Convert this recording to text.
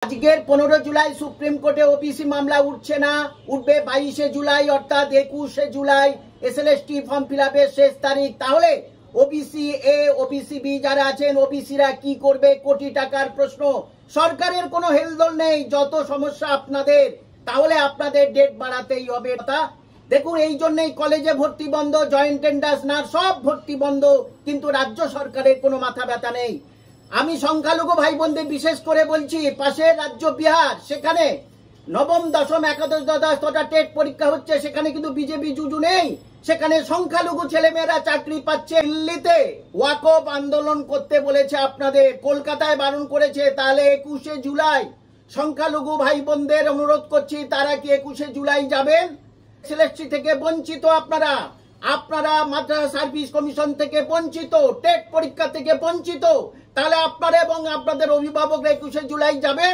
আজকের 15 জুলাই সুপ্রিম কোর্টে ওবিসি মামলা উঠছে না, উঠবে 22 জুলাই অর্থাৎ 21 জুলাই এসএলএসটি ফর্ম ফিলআপের শেষ তারিখ। তাহলে ওবিসি এ ওবিসি বি যারা আছেন ওবিসিরা কি করবে? কোটি টাকার প্রশ্ন। সরকারের কোনো হেলদোল নেই, যত সমস্যা আপনাদের, তাহলে আপনাদের ডেট বাড়াতেই হবে। দেখুন, এই জন্যই কলেজে ভর্তি বন্ধ, জয়েন্ট এন্ট্রান্স না, সব ভর্তি বন্ধ, কিন্তু রাজ্য সরকারের কোনো মাথা ব্যথা নেই। আমি সংখ্যালঘু ভাই বোনদের বিশেষ করে বলছি, পাশের রাজ্য বিহার, সেখানে নবম দশম একাদশ দ্বাদশটা টেট পরীক্ষা হচ্ছে, সেখানে কিন্তু বিজেপি জুজু নেই, সেখানে সংখ্যালঘু ছেলেমেয়েরা চাকরি পাচ্ছে। দিল্লিতে ওয়াকফ আন্দোলন করতে বলেছে আপনাদের, কলকাতায় বারণ করেছে। তাহলে 21 জুলাই সংখ্যালঘু ভাই বোনদের অনুরোধ করছি, তারা কি 21 জুলাই যাবেন? এসএলএসটি থেকে বঞ্চিত আপনারা মাদ্রাসা সার্ভিস কমিশন থেকে বঞ্চিত, টেট পরীক্ষা থেকে বঞ্চিত, তাহলে আপনারা এবং আপনাদের অভিভাবকরা 21 জুলাই যাবেন?